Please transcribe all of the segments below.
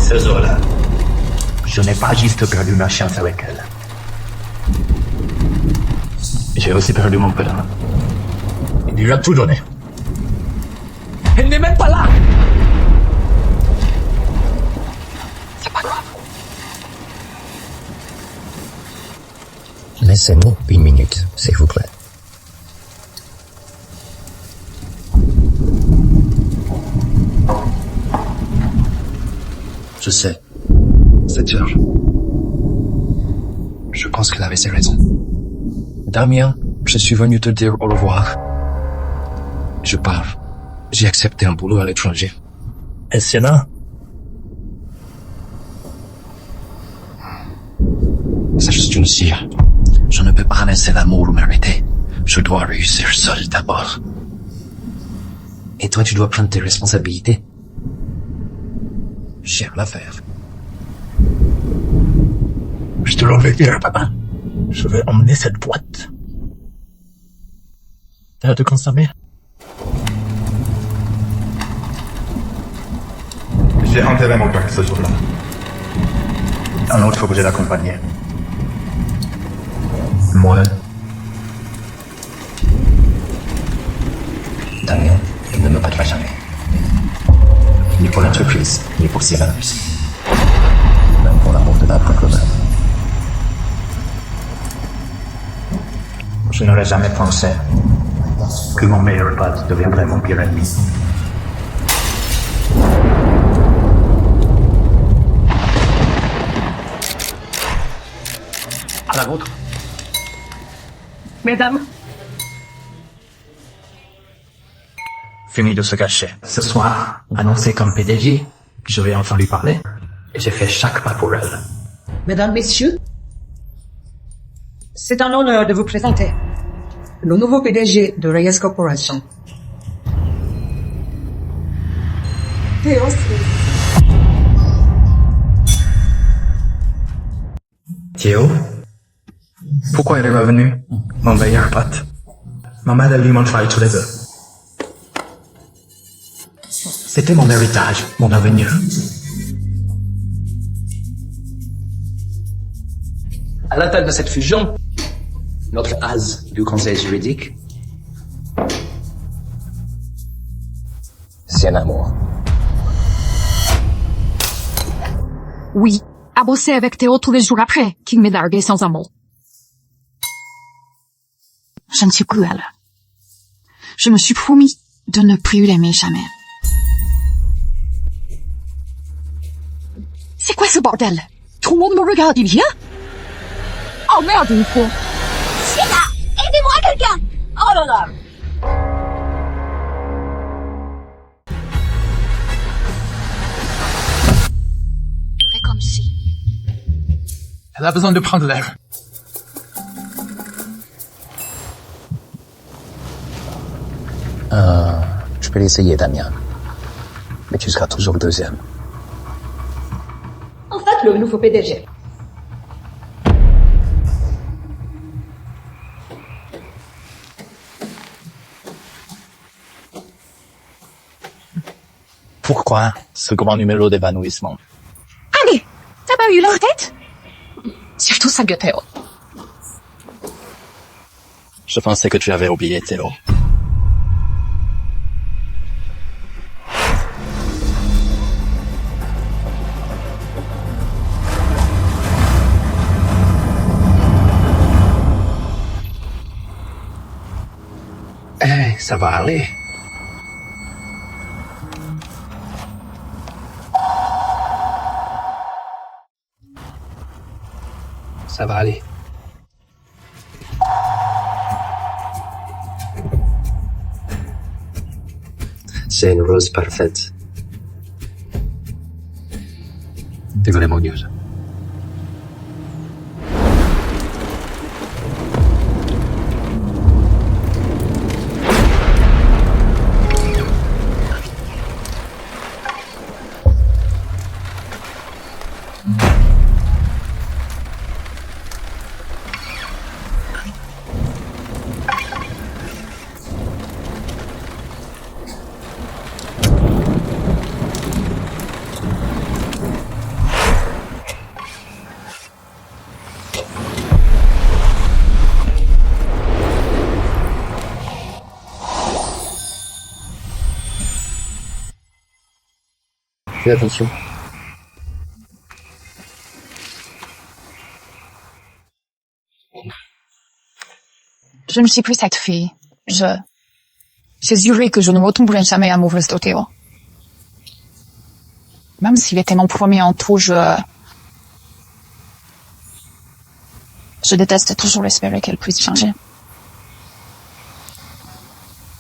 Ce jour-là, je n'ai pas juste perdu ma chance avec elle. J'ai aussi perdu mon père. Il lui a tout donné. Elle n'est même pas là. C'est pas grave. Laissez-moi une minute, s'il vous plaît. Je sais. C'est George. Je pense qu'il avait ses raisons. Damien, je suis venu te dire au revoir. Je pars. J'ai accepté un boulot à l'étranger. Et Sienna? C'est juste une cire. Je ne peux pas laisser l'amour m'arrêter. Je dois réussir seul d'abord. Et toi, tu dois prendre tes responsabilités. J'ai rien à faire. Je te l'avais dit, papa. Je vais emmener cette boîte. T'as hâte de consommer? J'ai enterré mon père ce jour-là. Un autre faut que je l'accompagne. Moi. Damien, il ne me battra jamais. Ni pour l'entreprise, ni pour Sylvain. Même pour l'amour de ma propre mère. Je n'aurais jamais pensé que mon meilleur pote deviendrait mon pire ennemi. À la vôtre. Mesdames, Fini de se cacher. Ce soir, annoncé comme PDG, je vais enfin lui parler. Et j'ai fait chaque pas pour elle. Mesdames, Messieurs, c'est un honneur de vous présenter le nouveau PDG de Reyes Corporation. Théo Smith. Théo? Pourquoi il est revenu? Mon meilleur pote. Ma mère et lui m'ont trahi tous les deux. C'était mon héritage, mon avenir. À la tête de cette fusion, notre as du conseil juridique, C'est un amour. oui, à bosser avec Théo tous les jours après, qu'il m'ait largué sans amour. Je ne suis cruelle. Je me suis promis de ne plus l'aimer jamais. C'est quoi ce bordel? Tout le monde me regarde, il vient? Oh merde, une fois. C'est là! Aidez-moi quelqu'un! Oh là là! Fais comme si. Elle a besoin de prendre l'air. Je peux l'essayer, Damien. Mais tu seras toujours deuxième. En fait, le nouveau PDG. Pourquoi ce grand numéro d'évanouissement? Allez! T'as pas eu leur tête? Surtout ça, Théo. Je pensais que tu avais oublié Théo. Eh, ça va aller. Ça va aller. c'est une rose parfaite. T'es vraiment news. Fais attention. Je ne suis plus cette fille. J'ai juré que je ne retomberai jamais amoureuse d'Othéo. Même s'il était mon premier en tout, je déteste toujours espérer qu'elle puisse changer.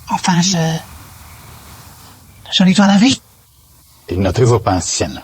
Enfin, je lui dois la vie. Il ne te vaut pas ancienne.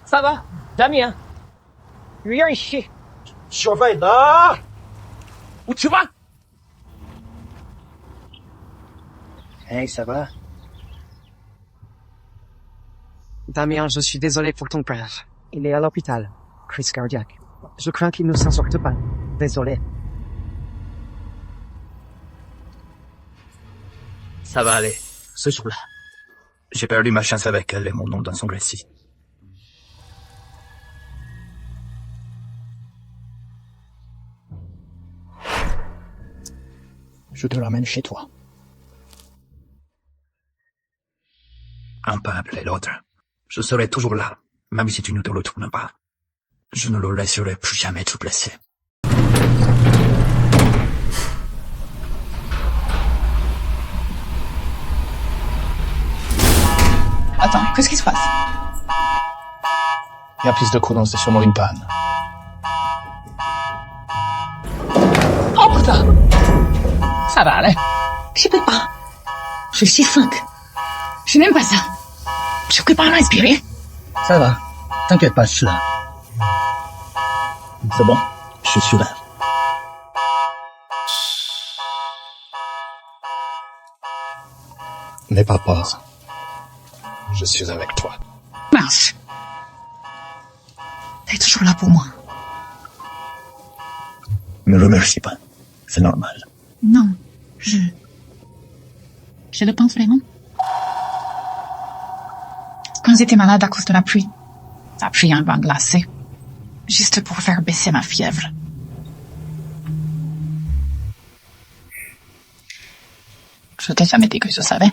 Ça va, Damien. Viens ici. Je vais là. Où tu vas? Hey, ça va? Damien, je suis désolé pour ton père. Il est à l'hôpital. Crise cardiaque. Je crains qu'il ne s'en sorte pas. Désolé. Ça va aller. Ce jour-là, j'ai perdu ma chance avec elle et mon nom dans son récit. Je te l'amène chez toi. Un pas après l'autre. Je serai toujours là, même si tu ne te retournes pas. Je ne le laisserai plus jamais te blesser. Attends, qu'est-ce qui se passe? Il y a plus de courant, c'est sûrement une panne. Oh putain! Ça va aller. Je peux pas. Je suis funk. Je n'aime pas ça. Je peux pas respirer. Ça va. T'inquiète pas, je suis là. C'est bon, je suis là. N'aie pas peur. Je suis avec toi. Mince. T'es toujours là pour moi. Me remercie pas. C'est normal. Non, je le pense vraiment. Quand j'étais malade à cause de la pluie, j'ai pris un bain glacé, juste pour faire baisser ma fièvre. Je t'ai jamais dit que je savais.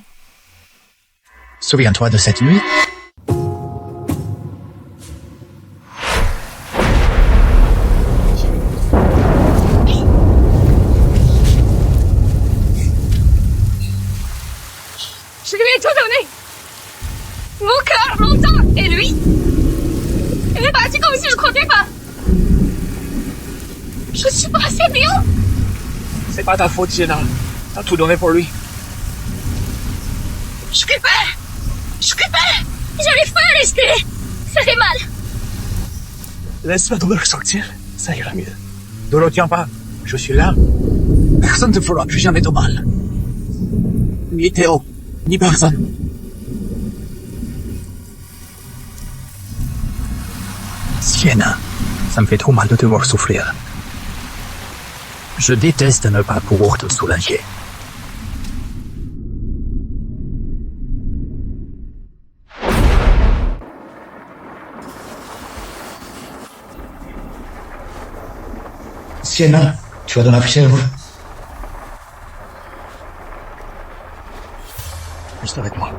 Souviens-toi de cette nuit? Je lui ai tout donné. Mon cœur, mon temps, et lui, il est parti comme si je comptais pas. Je suis pas assez bien. C'est pas ta faute, Jenna. T'as tout donné pour lui. Je peux pas. J'arrive pas à respirer. Ça fait mal. Laisse la douleur sortir. Ça ira mieux. Ne retiens pas. Je suis là. Personne ne te fera plus jamais de mal. Ni Théo, ni personne. Sienna, ça me fait trop mal de te voir souffrir. Je déteste ne pas pouvoir te soulager. Sienna, tu as de la fièvre. Reste avec moi.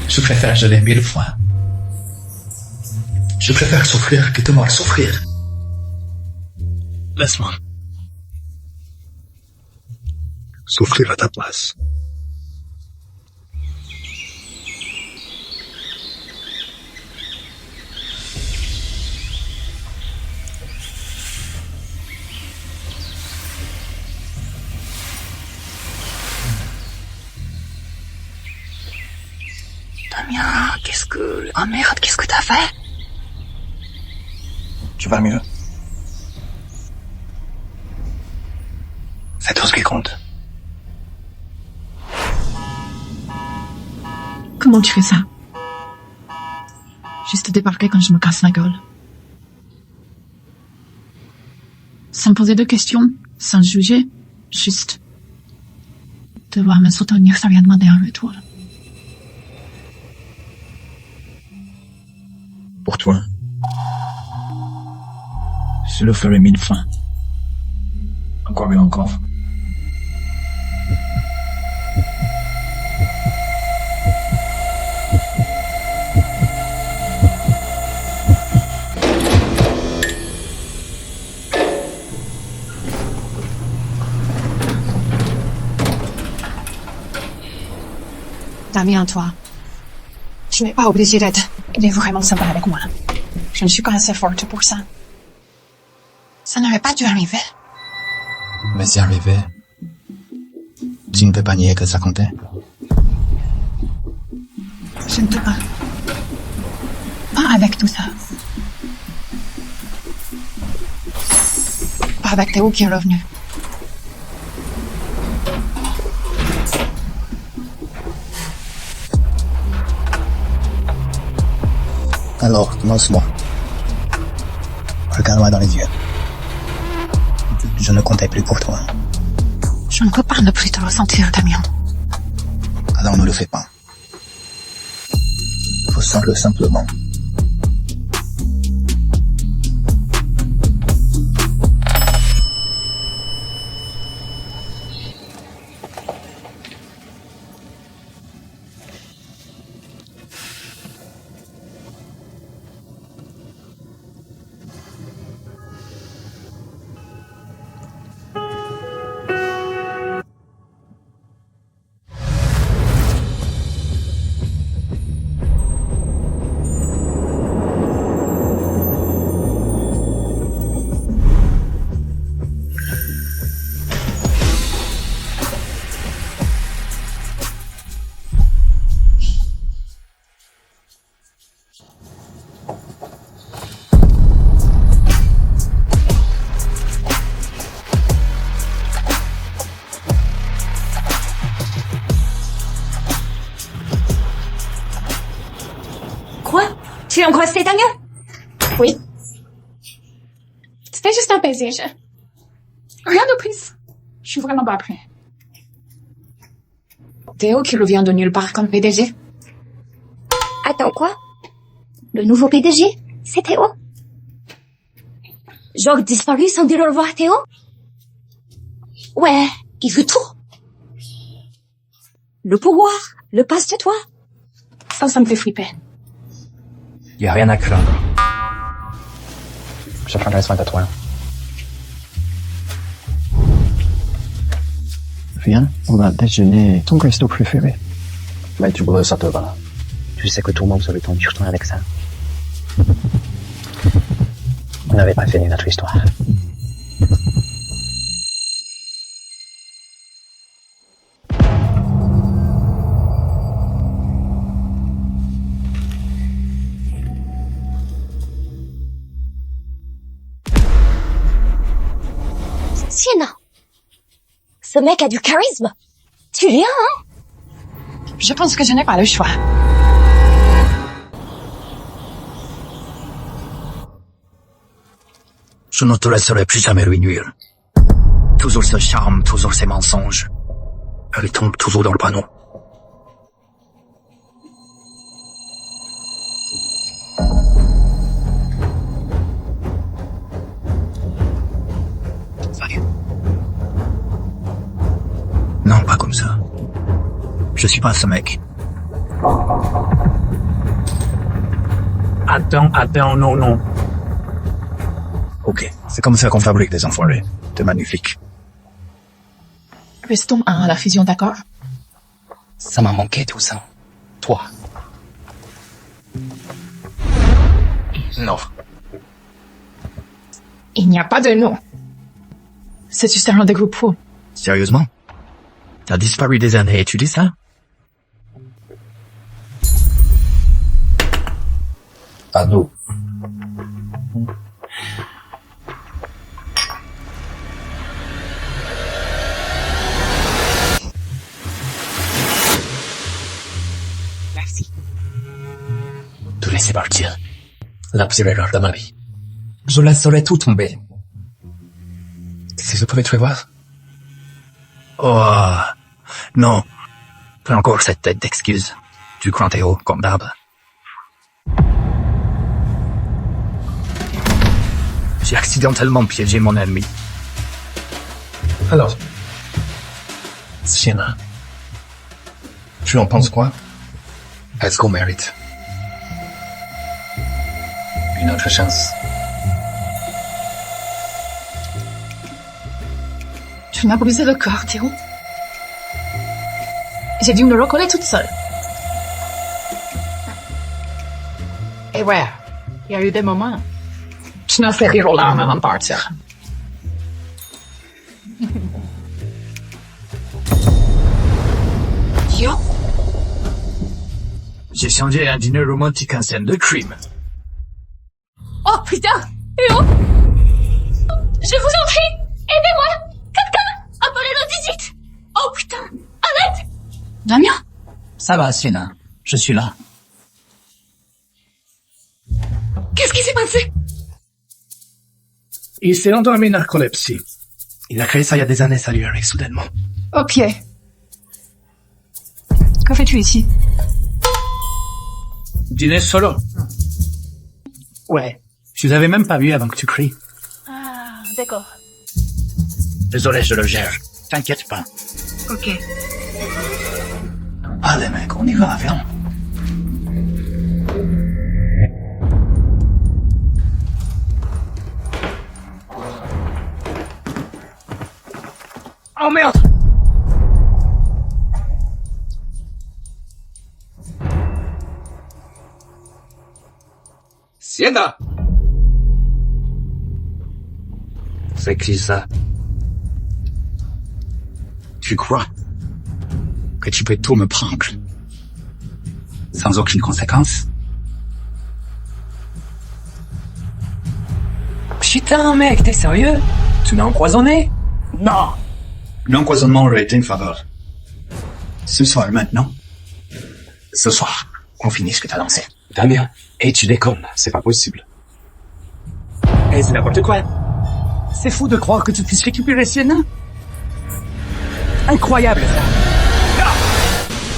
Je préfère geler 1000 fois. Je préfère souffrir que te voir souffrir. Laisse-moi. Souffrir à ta place. Damien, oh merde, qu'est-ce que t'as fait? Tu vas mieux. C'est tout ce qui compte. Comment tu fais ça? Juste débarquer quand je me casse la gueule. Sans me poser de questions, sans juger, juste devoir me soutenir sans rien demander en retour. Pour toi, je le ferai 1000 fois. Encore et encore. Damien, toi, tu n'es pas obligé d'être. Il est vraiment sympa avec moi. Je ne suis pas assez forte pour ça. Ça n'aurait pas dû arriver. Mais c'est arrivé. Tu ne peux pas nier que ça comptait. Je ne peux pas. Pas avec tout ça. Pas avec Théo qui est revenu. Alors, lance-moi. Regarde-moi dans les yeux. Je ne comptais plus pour toi. Je ne peux pas ne plus te ressentir, Damien. Alors ne le fais pas. Ressens-le simplement. Quoi? Tu as embrassé Damien? Oui. C'était juste un baiser. Rien de plus. Je suis vraiment pas prêt. Théo qui revient de nulle part comme PDG. Attends, quoi? Le nouveau PDG? C'est Théo? Genre disparu sans dire au revoir à Théo? Ouais, il veut tout. Le pouvoir, le passe-toi. Ça me fait flipper. Y a rien à craindre. Je prendrai soin de toi. Viens, on va déjeuner. Ton resto préféré. Mais tu pourrais ça te va. Tu sais que tout le monde se retourne sur toi avec ça. On n'avait pas fini notre histoire. Sienna. Ce mec a du charisme. Tu viens, hein? Je pense que je n'ai pas le choix. Je ne te laisserai plus jamais lui nuire. Toujours ce charme, toujours ces mensonges. Elle tombe toujours dans le panneau. Non, pas comme ça. Je suis pas ce mec. Attends, non. Ok, c'est comme ça qu'on fabrique des enfoirés. C'est magnifique. Restons à la fusion, d'accord? Ça m'a manqué tout ça. Toi. Non. Il n'y a pas de nom. C'est juste un rendez-vous pour. Sérieusement? T'as disparu des années et tu dis ça? À nous. Merci. Te laisser partir. La pire erreur de ma vie. Je laisserai tout tomber. Si je pouvais te revoir. Oh, non. Pas encore cette tête d'excuse. Tu crois t'es haut, comme d'hab. J'ai accidentellement piégé mon ennemi. Alors, Sienna, tu en penses quoi? Est-ce qu'on mérite une autre chance? Tu m'as brisé le cœur, Théo. J'ai dû me recoller toute seule. Et ouais, il y a eu des moments. Je m'en fais rire aux larmes avant de partir. Yo. J'ai changé un dîner romantique en scène de crime. Oh putain! Théo! Je vous en prie! Aidez-moi! Quelqu'un! Appelez le 18! Oh putain! À l'aide! Damien? Ça va, Sienna. Je suis là. Qu'est-ce qui s'est passé? Il s'est endormi narcolepsie. Il a créé ça il y a des années, ça lui arrive soudainement. Ok. Que fais-tu ici? Dîner solo. Ouais. Je vous avais même pas vu avant que tu cries. Ah, d'accord. Désolé, je le gère. T'inquiète pas. Ok. Allez, mec, on y va, viens. Oh merde! Sienna! C'est qui ça? Tu crois que tu peux tout me prendre sans aucune conséquence? Putain, mec, t'es sérieux? Tu m'as empoisonné? Non! L'empoisonnement aurait été une faveur. Ce soir, maintenant. Ce soir, on finit ce que t'as lancé. Damien, et tu déconnes, c'est pas possible. Et c'est n'importe quoi. C'est fou de croire que tu puisses récupérer Sienna. Incroyable, ça.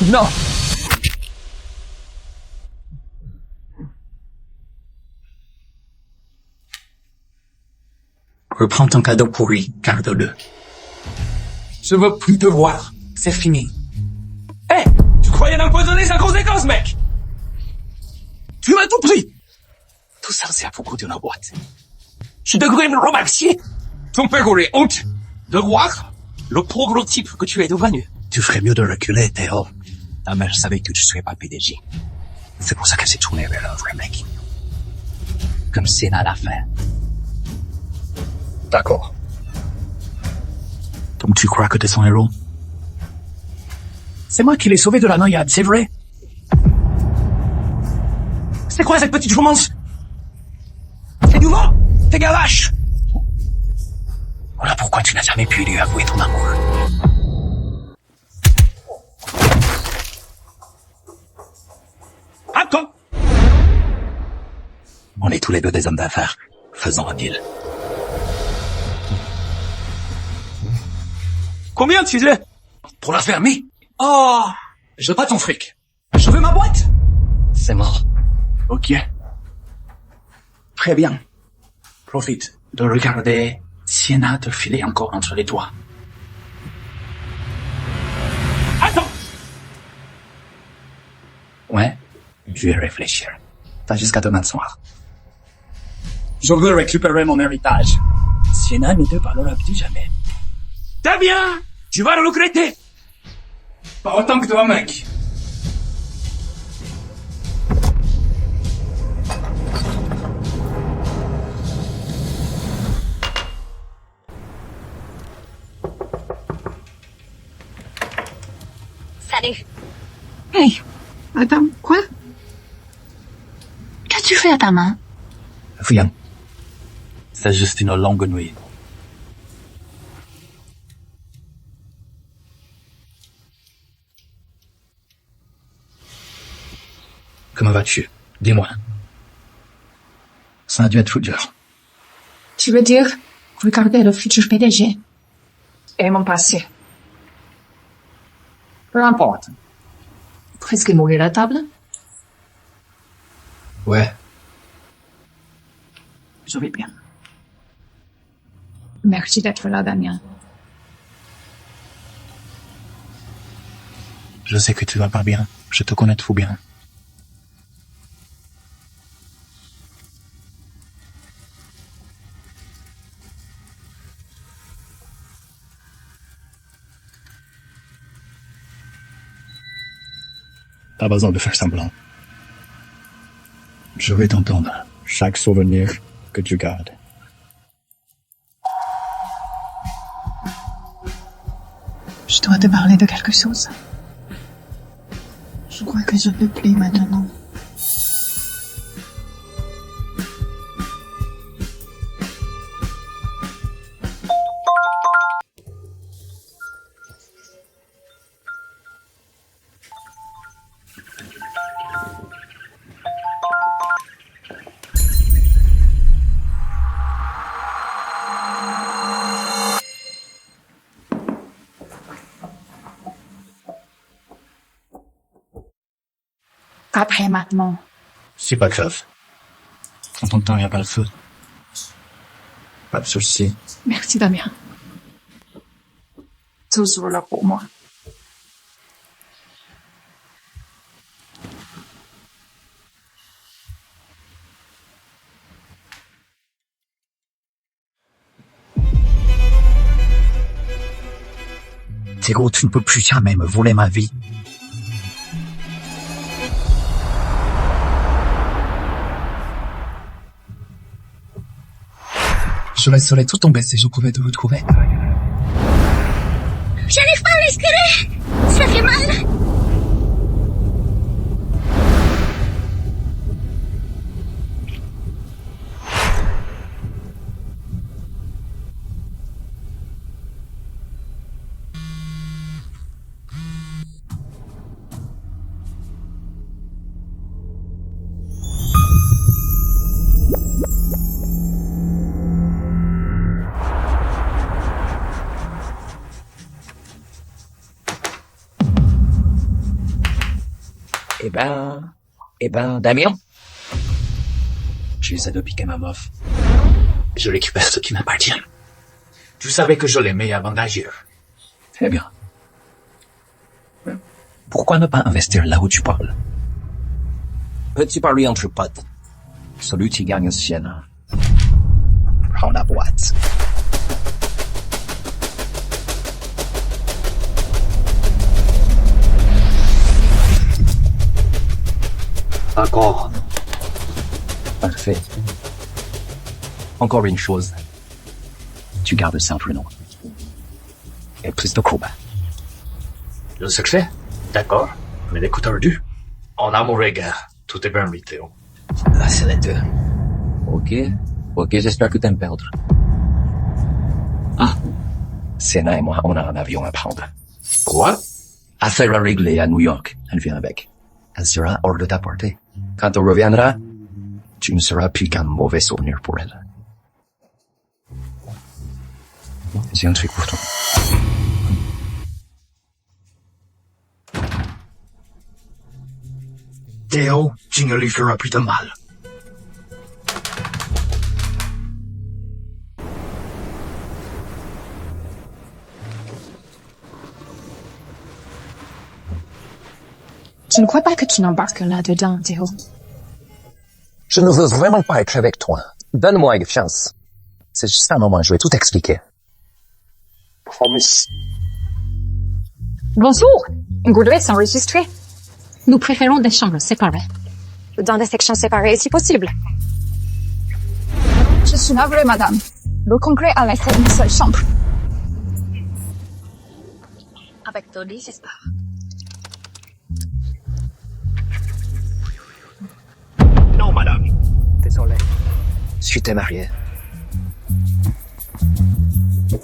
Non! Reprends ton cadeau pourri, garde-le. Je veux plus te voir. C'est fini. Hé! Tu croyais d'empoisonner sans conséquence, mec! Tu m'as tout pris! Tout ça, c'est à propos de la boîte. Je devrais me remercier. Ton père aurait honte de voir le pauvre type que tu es devenu. Tu ferais mieux de reculer, Théo. Ta mère savait que tu serais pas PDG. C'est pour ça qu'elle s'est tournée vers un vrai mec. Comme Sienna à la fin. D'accord. Donc tu crois que t'es son héros? C'est moi qui l'ai sauvé de la noyade, c'est vrai. C'est quoi cette petite romance? C'est du vent? T'es gavache? Voilà pourquoi tu n'as jamais pu lui avouer ton amour. Attends! On est tous les deux des hommes d'affaires. Faisons un deal. Combien tu veux? Pour la fermer? Oh! Je veux pas ton fric. Je veux ma boîte! C'est mort. Ok. Très bien. Profite de regarder Sienna te filer encore entre les doigts. Attends! Ouais, je vais réfléchir. T'as jusqu'à demain soir. Je veux récupérer mon héritage. Sienna ne te parlera plus jamais. Damien! Tu vas le regretter! Pas autant que toi, mec. Salut. Hey, attends, quoi? Qu'as-tu fait à ta main? Rien. C'est juste une longue nuit. Comment vas-tu? Dis-moi. Ça a dû être dur. Tu veux dire, regarder le futur PDG et mon passé. Peu importe. Presque mourir à table? Ouais. Je vais bien. Merci d'être là, Damien. Je sais que tu vas pas bien. Je te connais trop bien. Pas besoin de faire semblant. Je vais t'entendre. Chaque souvenir que tu gardes. Je dois te parler de quelque chose. Je crois que je peux plus maintenant. Après maintenant. C'est pas grave. En ton temps, il n'y a pas le feu. Pas de souci. Merci, Damien. Toujours là pour moi. Théo, tu ne peux plus jamais me voler ma vie. Je laisserais tout tomber si je pouvais te retrouver. J'arrive pas à respirer. Ça fait mal. Eh ben, Damien. Je les ai piquer ma meuf. Je récupère ce qui m'appartient. Tu savais que je l'aimais avant d'agir. Très bien. Pourquoi ne pas investir là où tu parles? Petit pari entre potes. Celui qui gagne Sienna prend la boîte. D'accord. Parfait. Encore une chose. Tu gardes ça entre nous. Et plus de combat. Le succès? D'accord. Mais l'écoute ardu. En amour et guerre. Tout est permis, Théo. Là, c'est les deux. Ok, j'espère que t'aimes perdre. Ah. Sienna et moi, on a un avion à prendre. Quoi? Affaire à régler à New York. Elle vient avec. Elle sera hors de ta portée. Quand on reviendra, tu ne seras plus qu'un mauvais souvenir pour elle. J'ai un truc pour toi. Théo, tu ne lui feras plus de mal. Je ne crois pas que tu n'embarques là-dedans, Théo. Je ne veux vraiment pas être avec toi. Donne-moi une chance. C'est juste un moment, je vais tout expliquer. Promise. Bonjour. Good est enregistré. Nous préférons des chambres séparées. Dans des sections séparées, si possible. Je suis navrée, madame. Le congrès a laissé une seule chambre. Avec ton lit, j'espère. Non, madame. Désolé. Je suis marié.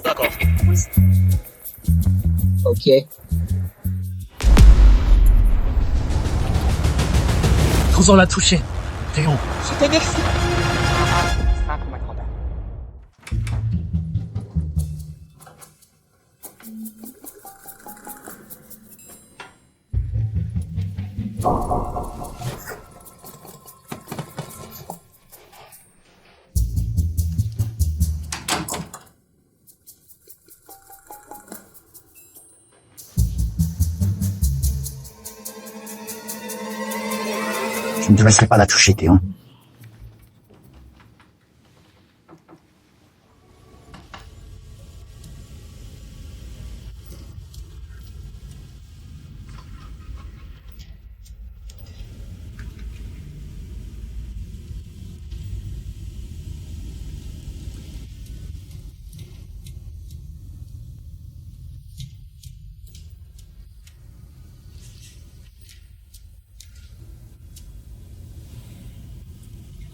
D'accord. Ok. Trésor l'a touché. Théo. Je te remercie. Je ne te laisserai pas la toucher, Théo.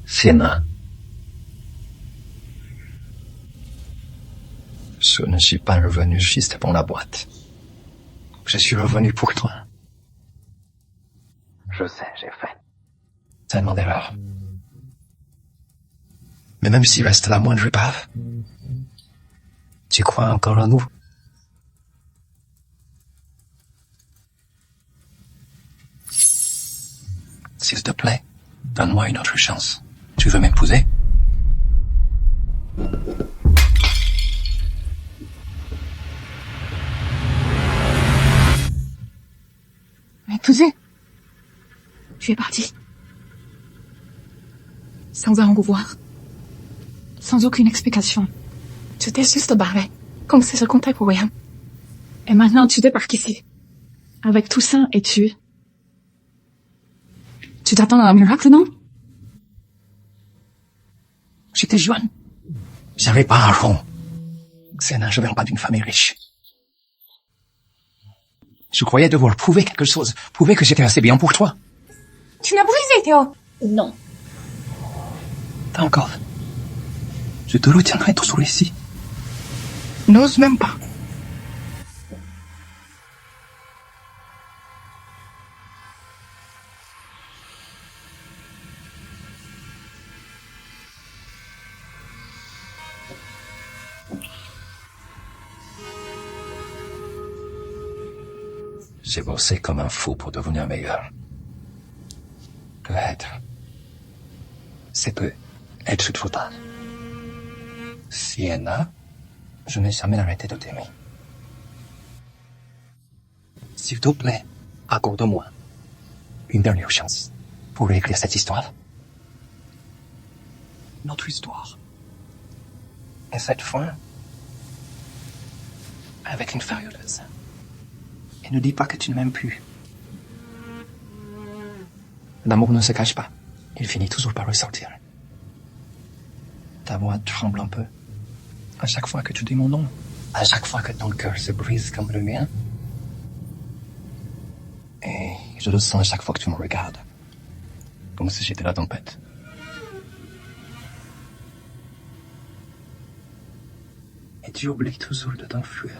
Sienna. Je ne suis pas revenu juste pour la boîte. Je suis revenu pour toi. Je sais, j'ai fait tellement d'erreurs. Mais même s'il reste la moindre épave, tu crois encore en nous? S'il te plaît, donne-moi une autre chance. Tu veux m'épouser? M'épouser? Tu es parti. Sans un au revoir. Sans aucune explication. Tu t'es juste barré. Comme si je comptais pour rien. Et maintenant tu débarques ici. Avec Toussaint et tu... Tu t'attends à un miracle, non? J'étais jeune. J'avais pas un rond. Sienna, je viens pas d'une famille riche. Je croyais devoir prouver quelque chose. Prouver que j'étais assez bien pour toi. Tu l'as brisé, Théo. Non. T'as encore. Je te retiendrai toujours ici. N'ose même pas. J'ai bossé comme un fou pour devenir meilleur. Peut-être. C'est peut être trop tard. Sienna, je n'ai jamais arrêté de t'aimer. S'il te plaît, accorde-moi une dernière chance pour écrire cette histoire. Notre histoire. Et cette fois, avec une furieuse. Et ne dis pas que tu ne m'aimes plus. L'amour ne se cache pas. Il finit toujours par ressortir. Ta voix tremble un peu. À chaque fois que tu dis mon nom. À chaque fois que ton cœur se brise comme le mien. Et je le sens à chaque fois que tu me regardes. Comme si j'étais la tempête. Et tu oublies toujours de t'enfuir.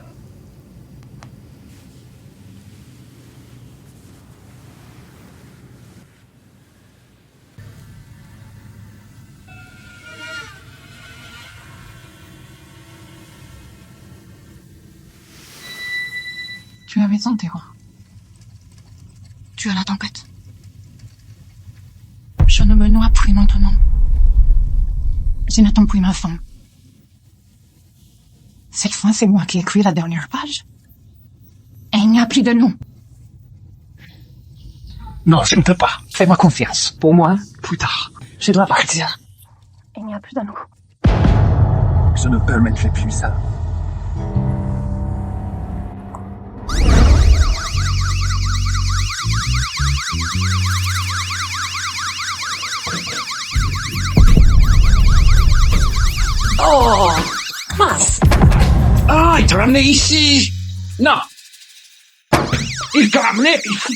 Tu as raison, Théo. Tu as la tempête. Je ne me noie plus maintenant. Je n'attends plus ma femme. Cette fois, c'est moi qui écris la dernière page. Et il n'y a plus de nom. Non, je ne peux pas. Fais-moi confiance. Pour moi, plus tard. Je dois partir. Il n'y a plus de nous. Je ne permettrai plus ça. Oh, mince. Ah, il t'a ramené ici. Non. Il t'a ramené ici.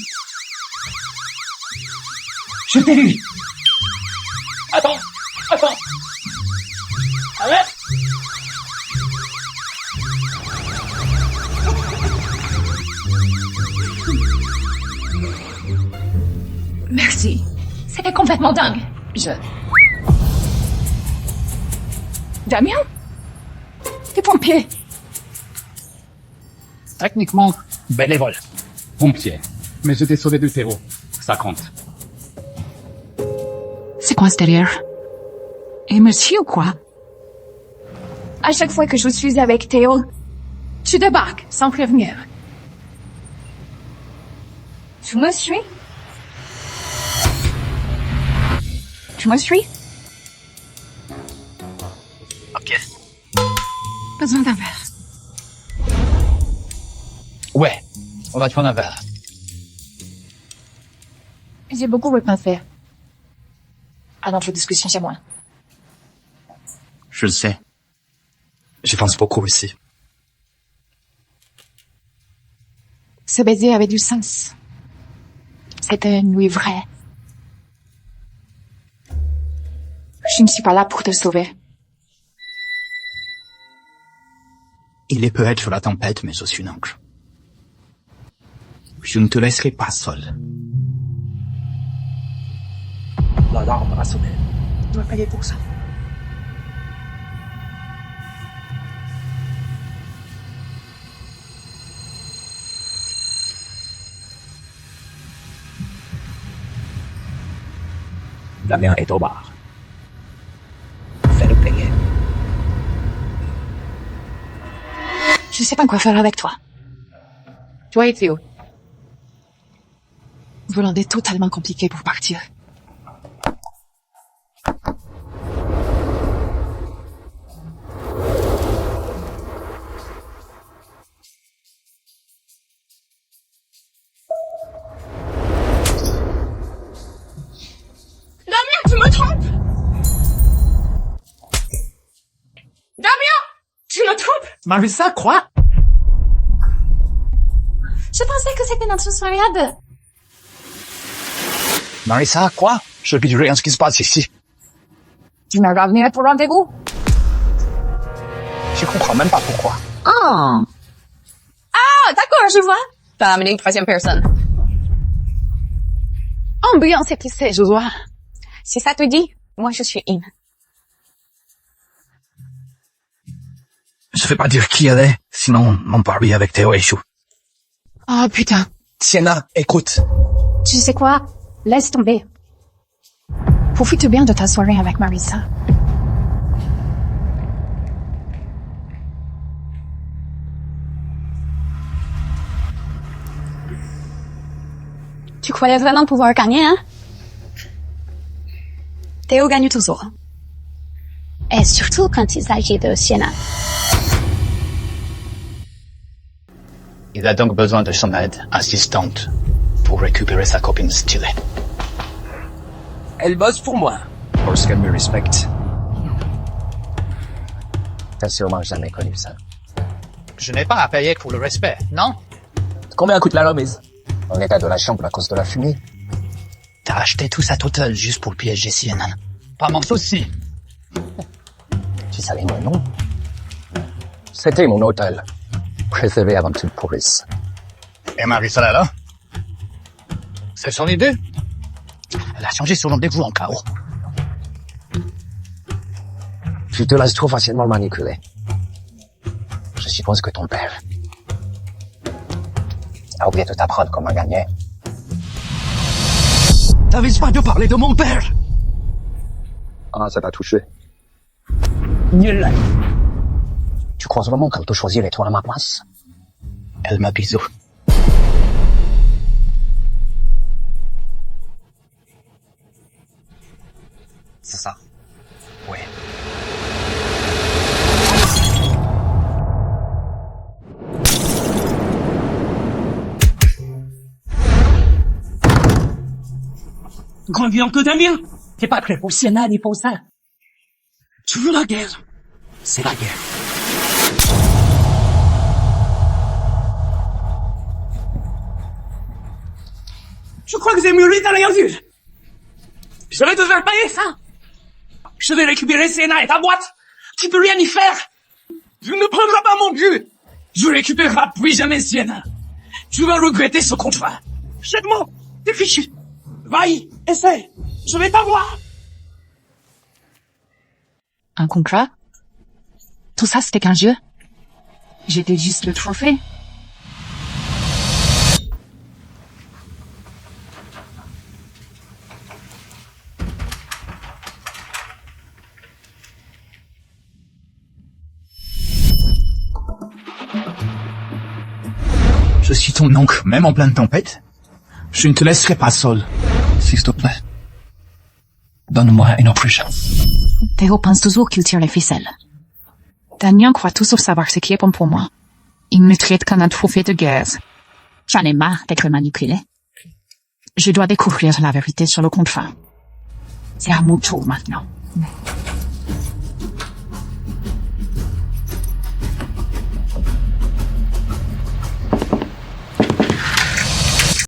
Je t'ai vu. Attends. Arrête. Merci. C'était complètement dingue. Damien? T'es pompier. Techniquement, bénévole. Pompier. Mais je t'ai sauvé de Théo. Ça compte. C'est quoi ce derrière? Et monsieur ou quoi? À chaque fois que je suis avec Théo, Tu débarques sans prévenir. tu me suis? Tu me suis? Ok. Besoin d'un verre. Ouais. On va te prendre un verre. J'ai beaucoup repensé. À notre discussion chez moi. Je le sais. J'y pense beaucoup aussi. Ce baiser avait du sens. C'était une nuit vraie. Je ne suis pas là pour te sauver. Il est peut-être la tempête, mais je suis un ange. Je ne te laisserai pas seul. L'alarme a sonné. Je dois payer pour ça. Damien est au bar. Fais-le payer. Je sais pas quoi faire avec toi. Toi et Théo. Vous rendez totalement compliqué pour partir. Damien, tu me trompes. Damien, tu me trompes. Marissa, quoi? Je pensais que c'était notre soirée à deux. Marissa, quoi? Je ne dis rien ce qui se passe ici. Tu m'as ramené pour rendez-vous? Je comprends même pas pourquoi. Ah, d'accord, je vois. T'as amené une troisième personne. Ambiance épicée, je vois. Si ça te dit, moi je suis in. Je vais pas dire qui elle est, sinon mon pari avec Théo échoue. Oh putain. Sienna, écoute. Tu sais quoi? Laisse tomber. Profite bien de ta soirée avec Marissa. Tu croyais vraiment pouvoir gagner, hein? Théo gagne toujours. Et surtout quand il s'agit de Sienna. Il a donc besoin de son aide assistante pour récupérer sa copine stylée. Elle bosse pour moi. Parce qu'elle me respecte. T'as sûrement jamais connu ça. Je n'ai pas à payer pour le respect, non? Combien coûte la remise? On est à de la chambre à cause de la fumée. T'as acheté tout ça total juste pour piéger Sienna. Pas mon souci. Tu savais mon nom? C'était mon hôtel. Préféré avant toute police. Et Marissa là? C'est son idée? Elle a changé son rendez-vous en chaos. Tu te laisses trop facilement manipuler. Je suppose que ton père a oublié de t'apprendre comment gagner. T'avais pas de parler de mon père! Ah, ça t'a touché. Nul. Tu crois vraiment qu'elle te choisirait toi à ma place? Elle m'a bisou. C'est ça. Oui. Grand bien que t'aimes bien. T'es pas prêt pour Sienna ni pour ça. Tu veux la guerre? C'est la guerre. Je crois que j'ai mûri dans la ville. Je vais te faire payer ça. Je vais récupérer Sienna et ta boîte. Tu peux rien y faire. Tu ne prendras pas mon but. Je récupérerai plus jamais Sienna. Tu vas regretter ce contrat. Jette-moi. T'es fichu. Vas-y, essaie. Je vais t'avoir. Un contrat? Tout ça, c'était qu'un jeu? J'étais juste le trophée. Je suis ton oncle, même en pleine tempête. Je ne te laisserai pas seul. S'il te plaît. Donne-moi une autre chance. Théo pense toujours qu'il tire les ficelles. Damien croit toujours savoir ce qui est bon pour moi. Il me traite comme un trophée de guerre. J'en ai marre d'être manipulé. Je dois découvrir la vérité sur le contrat. C'est à mon tour maintenant.